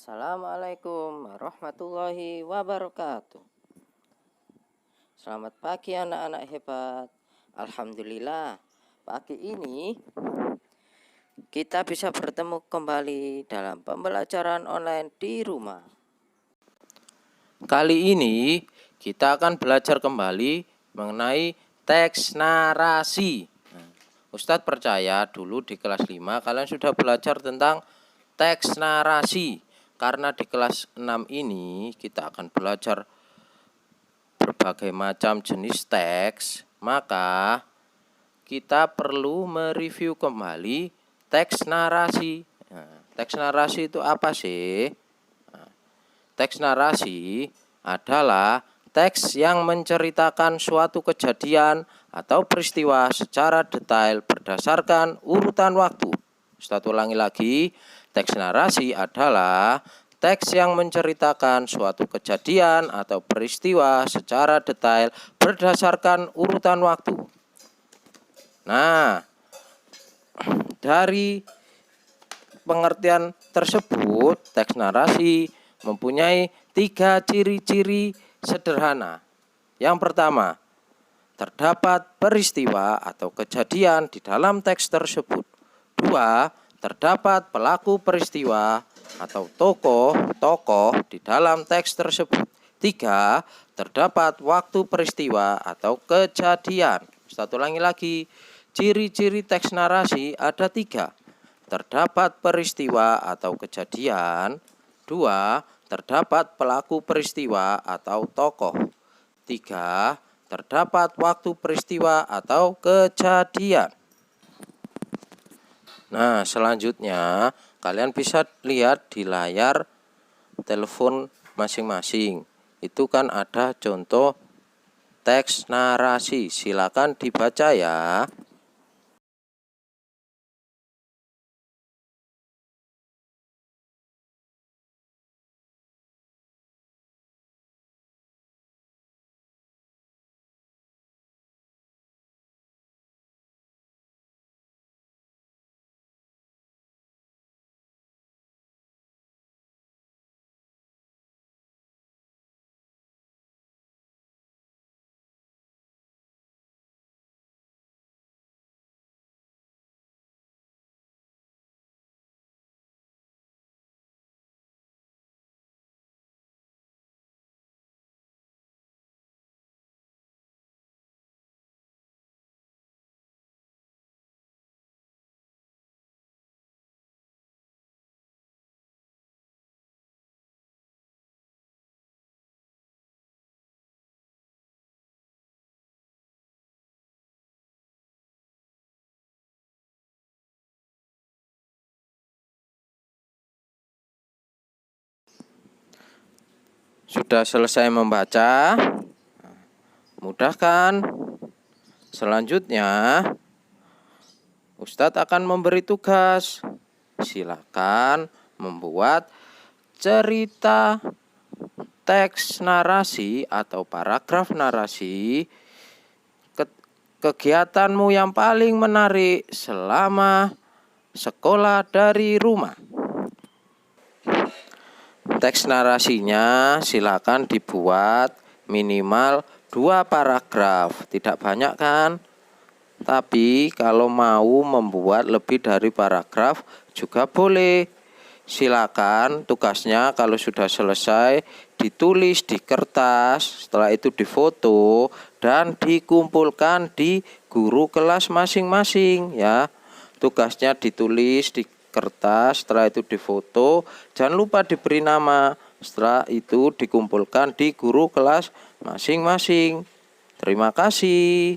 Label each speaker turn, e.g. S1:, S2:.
S1: Assalamualaikum warahmatullahi wabarakatuh. Selamat pagi anak-anak hebat. Alhamdulillah, pagi ini kita bisa bertemu kembali dalam pembelajaran online di rumah. Kali ini kita akan belajar kembali mengenai teks narasi. Ustadz percaya dulu di kelas 5 kalian sudah belajar tentang teks narasi. Karena di kelas 6 ini kita akan belajar berbagai macam jenis teks, maka kita perlu mereview kembali teks narasi. Teks narasi itu apa sih? Teks narasi adalah teks yang menceritakan suatu kejadian atau peristiwa secara detail berdasarkan urutan waktu. Ustadz ulangi lagi, teks narasi adalah teks yang menceritakan suatu kejadian atau peristiwa secara detail berdasarkan urutan waktu. Nah, dari pengertian tersebut, teks narasi mempunyai 3 ciri-ciri sederhana. Yang pertama, terdapat peristiwa atau kejadian di dalam teks tersebut. 2. Terdapat pelaku peristiwa atau tokoh-tokoh di dalam teks tersebut. 3. Terdapat waktu peristiwa atau kejadian. Ustadz ulangi lagi, ciri-ciri teks narasi ada 3. Terdapat peristiwa atau kejadian. 2. Terdapat pelaku peristiwa atau tokoh. 3. Terdapat waktu peristiwa atau kejadian. Nah, selanjutnya kalian bisa lihat di layar telepon masing-masing. Itu kan ada contoh teks narasi. Silakan dibaca ya. Sudah selesai membaca? Mudah kan? Selanjutnya, Ustadz akan memberi tugas. Silakan membuat cerita teks narasi atau paragraf narasi kegiatanmu yang paling menarik selama sekolah dari rumah. Teks narasinya silakan dibuat minimal 2 paragraf, tidak banyak kan? Tapi kalau mau membuat lebih dari paragraf juga boleh. Silakan tugasnya kalau sudah selesai ditulis di kertas, setelah itu difoto dan dikumpulkan di guru kelas masing-masing ya. Tugasnya ditulis di kertas, setelah itu difoto, jangan lupa diberi nama. Setelah itu dikumpulkan di guru kelas masing-masing. Terima kasih.